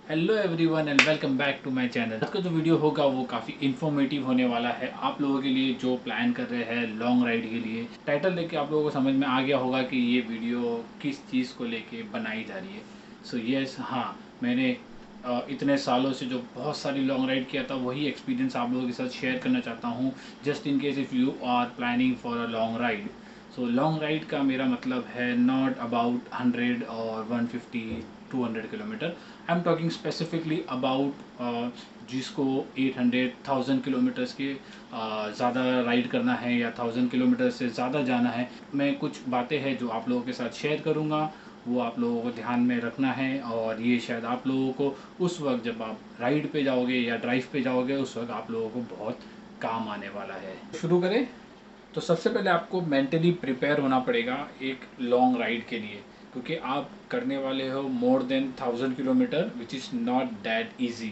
Hello everyone and welcome back to my channel. आज का जो वीडियो होगा वो काफ़ी इन्फॉर्मेटिव होने वाला है आप लोगों के लिए जो प्लान कर रहे हैं लॉन्ग राइड के लिए। टाइटल देख के आप लोगों को समझ में आ गया होगा कि ये वीडियो किस चीज़ को लेके बनाई जा रही है। सो यस, हाँ, मैंने इतने सालों से जो बहुत सारी लॉन्ग राइड किया था वही एक्सपीरियंस आप लोगों के साथ शेयर करना चाहता हूँ, just in case if you are planning for a long ride. So long ride का मेरा मतलब है नॉट अबाउट 100 और 150 200 kilometre. I am talking specifically about जिसको 800,000 किलोमीटर्स के ज़्यादा राइड करना है या 1000 किलोमीटर से ज़्यादा जाना है। मैं कुछ बातें हैं जो आप लोगों के साथ शेयर करूँगा, वो आप लोगों को ध्यान में रखना है और ये शायद आप लोगों को उस वक्त जब आप राइड पे जाओगे या ड्राइव पे जाओगे उस वक्त आप लोगों को बहुत काम आने वाला है। शुरू करें। तो सबसे पहले आपको मेंटली प्रिपेयर होना पड़ेगा एक लॉन्ग राइड के लिए, क्योंकि आप करने वाले हो more than 1000 kilometre which is not that easy.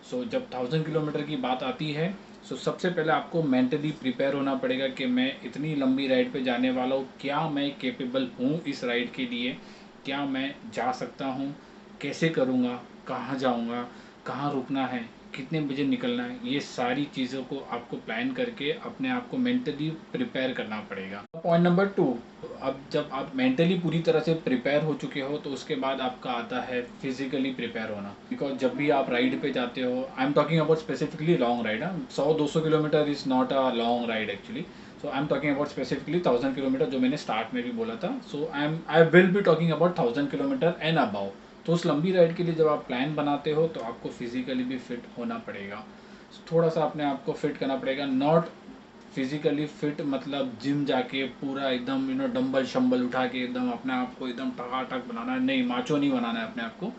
So जब 1000 किलोमीटर की बात आती है, सो सबसे पहले आपको मेंटली प्रिपेयर होना पड़ेगा कि मैं इतनी लंबी राइड पे जाने वाला हूँ, क्या मैं केपेबल हूँ इस राइड के लिए, क्या मैं जा सकता हूँ, कैसे करूँगा, कहाँ जाऊँगा, कहाँ रुकना है, कितने बजे निकलना है। ये सारी चीज़ों को आपको प्लान करके अपने आप को मेंटली प्रिपेयर करना पड़ेगा। पॉइंट नंबर 2, अब जब आप मेंटली पूरी तरह से प्रिपेयर हो चुके हो तो उसके बाद आपका आता है फिजिकली प्रिपेयर होना। बिकॉज जब भी आप राइड पे जाते हो, I am talking about specifically long ride, 100-200 kilometre is not a long ride actually. So I am talking about specifically 1000 kilometre, जो मैंने स्टार्ट में भी बोला था। So I will be talking about 1000 kilometre and above. तो उस लंबी ride के लिए जब आप प्लान बनाते हो तो आपको फिजिकली भी फिट होना पड़ेगा। थोड़ा सा अपने आप को फिट करना पड़ेगा। नॉट फिजिकली फिट मतलब जिम जाके पूरा एकदम डंबल शंबल उठा के एकदम अपने आप को एकदम टकाटक बनाना है, नहीं, माचो नहीं बनाना है अपने आप को।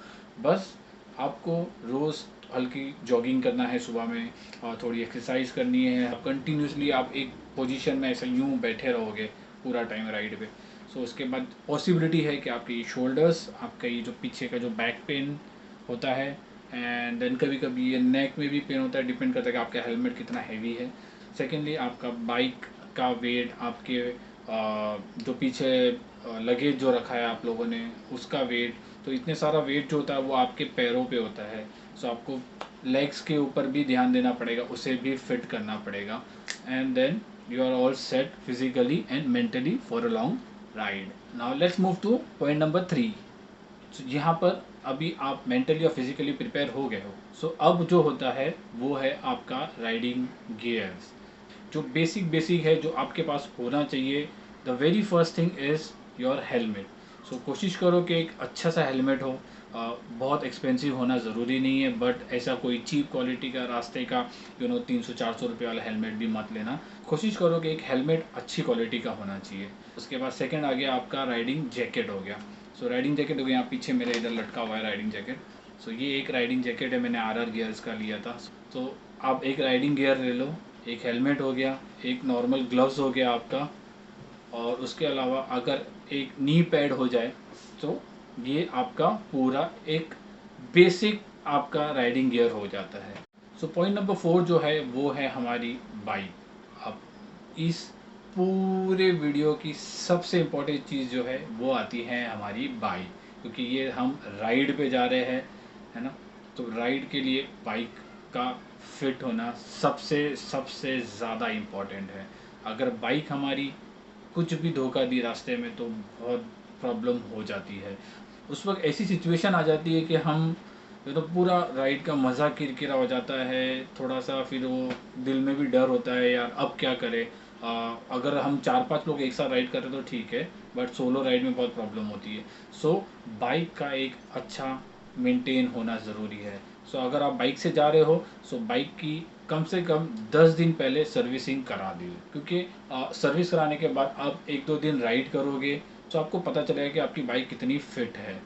बस आपको रोज़ हल्की जॉगिंग करना है सुबह में और थोड़ी एक्सरसाइज करनी है। कंटिन्यूसली आप एक पोजीशन में ऐसे यूं बैठे रहोगे पूरा टाइम राइड पे, सो उसके बाद पॉसिबिलिटी है कि आपकी शोल्डर्स, आपका ये जो पीछे का जो बैक पेन होता है, एंड देन कभी कभी ये नेक में भी पेन होता है, डिपेंड करता है कि आपका हेलमेट कितना हैवी है। सेकेंडली आपका बाइक का वेट, आपके जो पीछे लगेज जो रखा है आप लोगों ने उसका वेट, तो इतने सारा वेट जो होता है वो आपके पैरों पे होता है। सो आपको लेग्स के ऊपर भी ध्यान देना पड़ेगा, उसे भी फिट करना पड़ेगा। And then you are all set physically and mentally for a long ride. Now let's move to point number 3। यहाँ पर अभी आप मेंटली और फिजिकली प्रिपेयर हो गए हो, सो अब जो होता है वो है आपका राइडिंग गियर्स। जो बेसिक बेसिक है जो आपके पास होना चाहिए। The very first thing is your helmet. So कोशिश करो कि एक अच्छा सा हेलमेट हो। बहुत एक्सपेंसिव होना ज़रूरी नहीं है, बट ऐसा कोई चीप क्वालिटी का रास्ते का 300-400 रुपये वाला हेलमेट भी मत लेना। कोशिश करो कि एक हेलमेट अच्छी क्वालिटी का होना चाहिए। उसके बाद सेकंड आ गया आपका राइडिंग जैकेट हो गया। सो राइडिंग जैकेट हो गया, यहाँ पीछे मेरे इधर लटका हुआ है राइडिंग जैकेट। सो ये एक राइडिंग जैकेट है, मैंने RR गियर्स का लिया था। तो आप एक राइडिंग गियर ले लो, एक हेलमेट हो गया, एक नॉर्मल ग्लव्स हो गया आपका, और उसके अलावा अगर एक नी पैड हो जाए तो ये आपका पूरा एक बेसिक आपका राइडिंग गियर हो जाता है। सो पॉइंट नंबर 4 जो है वो है हमारी बाइक। अब इस पूरे वीडियो की सबसे इम्पोर्टेंट चीज़ जो है वो आती है हमारी बाइक, क्योंकि ये हम राइड पे जा रहे हैं, है ना। तो राइड के लिए बाइक का फिट होना सबसे सबसे ज़्यादा इम्पोर्टेंट है। अगर बाइक हमारी कुछ भी धोखा दी रास्ते में तो बहुत प्रॉब्लम हो जाती है। उस वक्त ऐसी सिचुएशन आ जाती है कि हम तो पूरा राइड का मज़ा किरकिरा हो जाता है। थोड़ा सा फिर वो दिल में भी डर होता है, यार अब क्या करें। अगर हम 4-5 लोग एक साथ राइड कर रहे हैं तो ठीक है, बट सोलो राइड में बहुत प्रॉब्लम होती है। सो बाइक का एक अच्छा मेंटेन होना ज़रूरी है। सो अगर आप बाइक से जा रहे हो, सो बाइक की कम से कम 10 दिन पहले सर्विसिंग करा दी, क्योंकि सर्विस कराने के बाद आप 1-2 दिन राइड करोगे तो आपको पता चलेगा कि आपकी बाइक कितनी फिट है।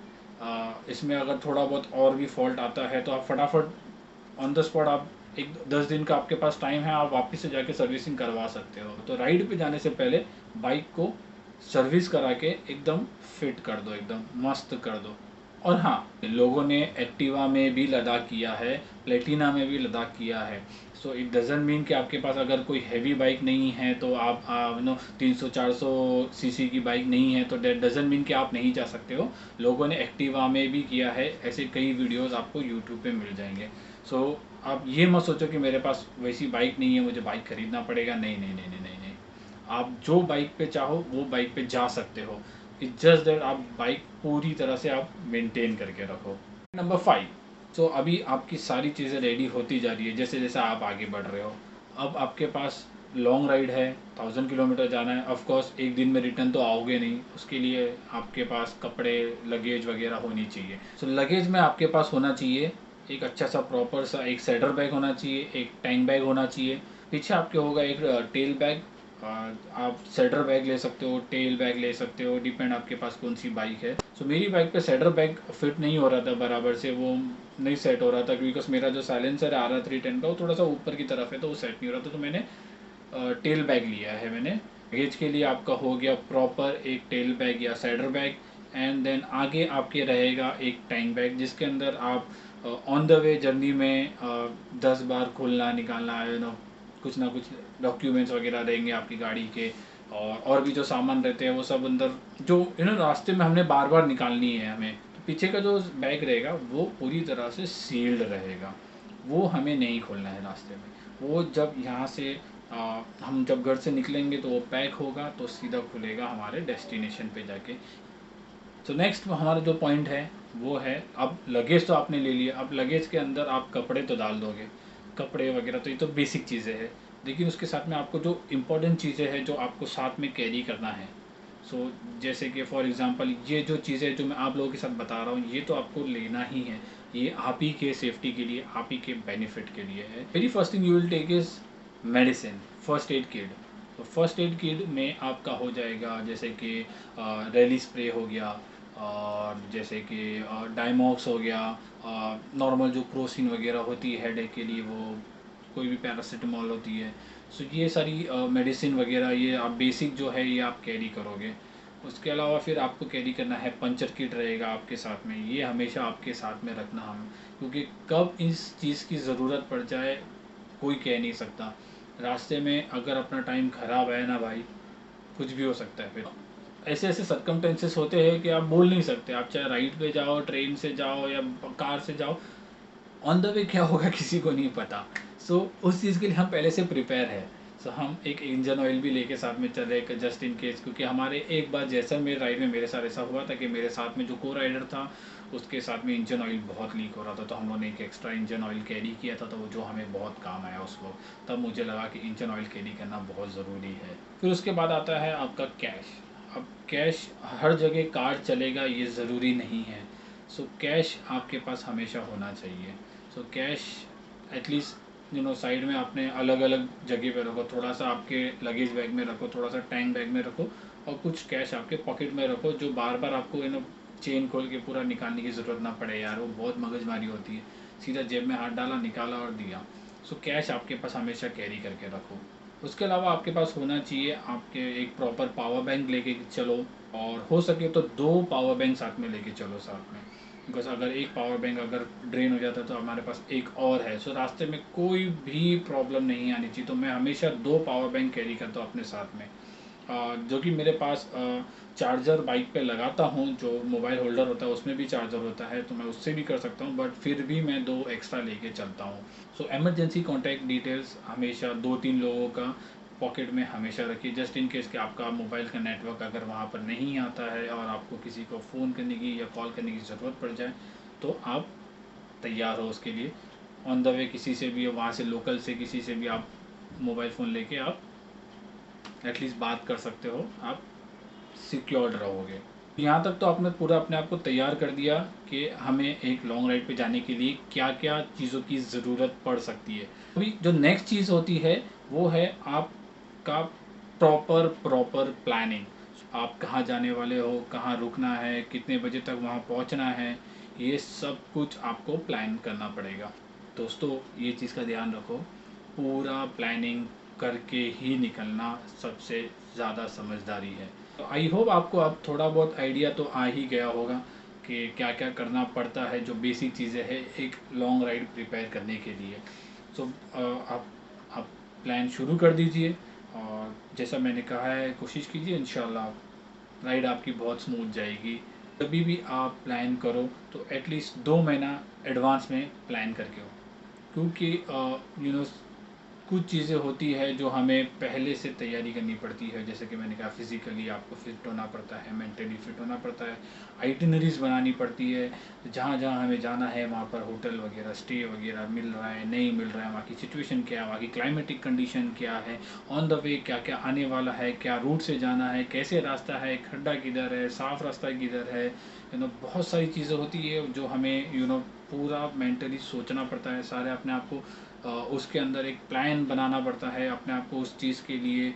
इसमें अगर थोड़ा बहुत और भी फॉल्ट आता है तो आप फटाफट ऑन द स्पॉट, आप एक 10 दिन का आपके पास टाइम है, आप वापस से जाके सर्विसिंग करवा सकते हो। तो राइड पे जाने से पहले बाइक को सर्विस करा के एकदम फिट कर दो, एकदम मस्त कर दो। और हाँ, लोगों ने एक्टिवा में भी लद्दाख किया है, प्लेटिना में भी लद्दाख किया है। सो इट डजंट मीन कि आपके पास अगर कोई हैवी बाइक नहीं है तो आप 300-400 सीसी की बाइक नहीं है तो डेट डजंट मीन कि आप नहीं जा सकते हो। लोगों ने एक्टिवा में भी किया है, ऐसे कई वीडियोस आपको यूट्यूब पे मिल जाएंगे। सो आप ये मत सोचो कि मेरे पास वैसी बाइक नहीं है, मुझे बाइक खरीदना पड़ेगा। नहीं नहीं नहीं नहीं नहीं नहीं, आप जो बाइक पे चाहो वो बाइक पे जा सकते हो। इट्स जस्ट दैट आप बाइक पूरी तरह से आप मेंटेन करके रखो। नंबर 5, सो अभी आपकी सारी चीज़ें रेडी होती जा रही है जैसे जैसे आप आगे बढ़ रहे हो। अब आपके पास लॉन्ग राइड है, 1000 किलोमीटर जाना है। ऑफ कोर्स एक दिन में रिटर्न तो आओगे नहीं, उसके लिए आपके पास कपड़े, लगेज वगैरह होनी चाहिए। सो लगेज में आपके पास होना चाहिए एक अच्छा सा प्रॉपर सा एक सैडल बैग होना चाहिए, एक टैंक बैग होना चाहिए। पीछे आपके होगा एक टेल बैग। आप सैडल बैग ले सकते हो, टेल बैग ले सकते हो, डिपेंड आपके पास कौन सी बाइक है। सो मेरी बाइक पे सैडल बैग फिट नहीं हो रहा था बराबर से, वो नहीं सेट हो रहा था बिकॉज मेरा जो साइलेंसर है RR310 का वो थोड़ा सा ऊपर की तरफ है तो वो सेट नहीं हो रहा था। तो मैंने टेल बैग लिया है मैंने। लगेज के लिए आपका हो गया प्रॉपर एक टेल बैग या सैडल बैग। एंड देन आगे आपके रहेगा एक टैंक बैग जिसके अंदर आप ऑन द वे जर्नी में 10 बार खोलना निकालना कुछ ना कुछ डॉक्यूमेंट्स वगैरह रहेंगे आपकी गाड़ी के। और भी जो सामान रहते हैं वो सब अंदर जो रास्ते में हमने बार बार निकालनी है हमें। तो पीछे का जो बैग रहेगा वो पूरी तरह से सील्ड रहेगा, वो हमें नहीं खोलना है रास्ते में। वो जब यहाँ से हम जब घर से निकलेंगे तो वो पैक होगा तो सीधा खुलेगा हमारे डेस्टिनेशन पे जाके। तो नेक्स्ट हमारा जो पॉइंट है वो है, अब लगेज तो आपने ले लिया, अब लगेज के अंदर आप कपड़े तो डाल दोगे, कपड़े वगैरह तो ये तो बेसिक चीज़ें हैं। लेकिन उसके साथ में आपको जो इम्पोर्टेंट चीज़ें हैं जो आपको साथ में कैरी करना है। सो जैसे कि फॉर एग्जांपल ये जो चीज़ें जो मैं आप लोगों के साथ बता रहा हूँ ये तो आपको लेना ही है। ये आप ही के सेफ्टी के लिए, आप ही के बेनिफिट के लिए है। Very first thing you will take is medicine, first aid kit. तो फर्स्ट एड किट में आपका हो जाएगा जैसे कि रैली स्प्रे हो गया, और जैसे कि डायमॉक्स हो गया, नॉर्मल जो क्रोसिन वगैरह होती है हेडेक के लिए वो, कोई भी पैरासीटामॉल होती है। सो ये सारी मेडिसिन वगैरह ये आप बेसिक जो है ये आप कैरी करोगे। उसके अलावा फिर आपको कैरी करना है पंचर किट रहेगा आपके साथ में, ये हमेशा आपके साथ में रखना हम, क्योंकि कब इस चीज़ की ज़रूरत पड़ जाए कोई कह नहीं सकता। रास्ते में अगर अपना टाइम ख़राब है ना भाई, कुछ भी हो सकता है। फिर ऐसे ऐसे सर्कमटेंसेस होते हैं कि आप बोल नहीं सकते, आप चाहे राइड पे जाओ, ट्रेन से जाओ या कार से जाओ, ऑन द वे क्या होगा किसी को नहीं पता। सो उस चीज़ के लिए हम पहले से प्रिपेयर है। सो हम एक इंजन ऑयल भी लेके साथ में चल रहे जस्ट इन केस, क्योंकि हमारे एक बार जैसलमेर राइड में मेरे साथ ऐसा हुआ था कि मेरे साथ में जो को राइडर था उसके साथ में इंजन ऑयल बहुत लीक हो रहा था, तो हम लोगों ने एक एक्स्ट्रा इंजन ऑयल कैरी किया था, तो वो जो हमें बहुत काम आया उस वक्त। तब मुझे लगा कि इंजन ऑयल कैरी करना बहुत ज़रूरी है। फिर उसके बाद आता है आपका कैश। अब कैश हर जगह कार्ड चलेगा ये ज़रूरी नहीं है। सो कैश आपके पास हमेशा होना चाहिए। सो कैश एटलीस्ट साइड में आपने अलग अलग जगह पे रखो, थोड़ा सा आपके लगेज बैग में रखो, थोड़ा सा टैंक बैग में रखो, और कुछ कैश आपके पॉकेट में रखो जो बार बार आपको चेन खोल के पूरा निकालने की ज़रूरत ना पड़े यार, वो बहुत मगजमारी होती है। सीधा जेब में हाथ डाला, निकाला और दिया। सो कैश आपके पास हमेशा कैरी करके रखो। उसके अलावा आपके पास होना चाहिए आपके एक प्रॉपर पावर बैंक लेके चलो, और हो सके तो 2 पावर बैंक साथ में लेके चलो साथ में, बिकॉज अगर एक पावर बैंक अगर ड्रेन हो जाता है तो हमारे पास एक और है। सो रास्ते में कोई भी प्रॉब्लम नहीं आनी चाहिए, तो मैं हमेशा 2 पावर बैंक कैरी करता हूँ अपने साथ में। जो कि मेरे पास चार्जर बाइक पे लगाता हूँ, जो मोबाइल होल्डर होता है उसमें भी चार्जर होता है तो मैं उससे भी कर सकता हूँ, बट फिर भी मैं 2 एक्स्ट्रा लेके चलता हूँ। सो एमरजेंसी कॉन्टैक्ट डिटेल्स हमेशा 2-3 लोगों का पॉकेट में हमेशा रखिए, जस्ट इन केस कि आपका मोबाइल का नेटवर्क अगर वहाँ पर नहीं आता है और आपको किसी को फ़ोन करने की या कॉल करने की ज़रूरत पड़ जाए तो आप तैयार हो उसके लिए। ऑन द वे किसी से भी, वहाँ से लोकल से किसी से भी आप मोबाइल फ़ोन लेके आप एटलीस्ट बात कर सकते हो, आप सिक्योर्ड रहोगे। यहाँ तक तो आपने पूरा अपने आप को तैयार कर दिया कि हमें एक लॉन्ग राइड पे जाने के लिए क्या क्या चीज़ों की ज़रूरत पड़ सकती है। अभी जो नेक्स्ट चीज़ होती है वो है आपका प्रॉपर प्लानिंग। आप कहाँ जाने वाले हो, कहाँ रुकना है, कितने बजे तक वहाँ पहुँचना है, ये सब कुछ आपको प्लान करना पड़ेगा। दोस्तों ये चीज़ का ध्यान रखो, पूरा प्लानिंग करके ही निकलना सबसे ज़्यादा समझदारी है। तो आई होप आपको अब थोड़ा बहुत आइडिया तो आ ही गया होगा कि क्या क्या करना पड़ता है, जो बेसिक चीज़ें हैं एक लॉन्ग राइड प्रिपेयर करने के लिए। सो आप प्लान शुरू कर दीजिए और जैसा मैंने कहा है कोशिश कीजिए, इंशाल्लाह राइड आपकी बहुत स्मूथ जाएगी। कभी भी आप प्लान करो तो एटलीस्ट 2 महीना एडवांस में प्लान करके हो, क्योंकि कुछ चीज़ें होती है जो हमें पहले से तैयारी करनी पड़ती है। जैसे कि मैंने कहा फिज़िकली आपको फिट होना पड़ता है, मेंटली फिट होना पड़ता है, आइटिनरीज बनानी पड़ती है, जहाँ जहाँ हमें जाना है वहाँ पर होटल वगैरह स्टे वगैरह मिल रहा है नहीं मिल रहा है, वहाँ की सिचुएशन क्या है, वहाँ की क्लाइमेटिक कंडीशन क्या है, ऑन द वे क्या क्या आने वाला है, क्या रूट से जाना है, कैसे रास्ता है, खड्डा किधर है, साफ़ रास्ता किधर है, बहुत सारी चीज़ें होती है जो हमें पूरा मेंटली सोचना पड़ता है। सारे अपने आप को उसके अंदर एक प्लान बनाना पड़ता है, अपने आप को उस चीज़ के लिए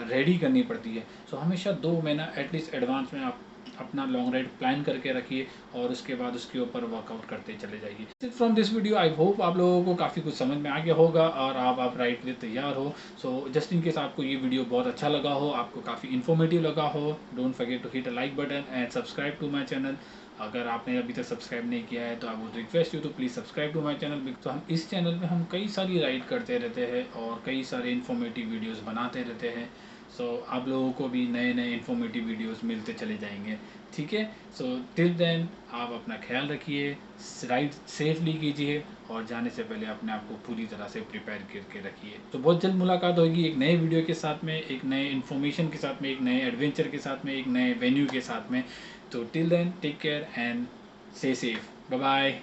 रेडी करनी पड़ती है। सो हमेशा 2 महीना एटलीस्ट एडवांस में आप अपना लॉन्ग राइड प्लान करके रखिए और उसके बाद उसके ऊपर वर्कआउट करते चले जाइए। From this video I hope आप लोगों को काफ़ी कुछ समझ में आ गया होगा और आप राइड के लिए तैयार हो। सो जस्ट इन केस आपको ये वीडियो बहुत अच्छा लगा हो, आपको काफ़ी इन्फॉर्मेटिव लगा हो, don't forget to hit a like button and subscribe to my channel. अगर आपने अभी तक सब्सक्राइब नहीं किया है तो I would request you to please subscribe to my channel. तो हम इस चैनल में हम कई सारी राइड करते रहते हैं और कई सारे इन्फॉर्मेटिव वीडियोस बनाते रहते हैं। सो आप लोगों को भी नए नए इन्फॉर्मेटिव वीडियोस मिलते चले जाएंगे, ठीक है। सो टिल देन आप अपना ख्याल रखिए, राइड सेफली कीजिए और जाने से पहले अपने आप को पूरी तरह से प्रिपेयर करके रखिए। तो बहुत जल्द मुलाकात होगी एक नए वीडियो के साथ में, एक नए इन्फॉर्मेशन के साथ में, एक नए एडवेंचर के साथ में, एक नए वेन्यू के साथ में। तो till then take care and stay safe, bye bye.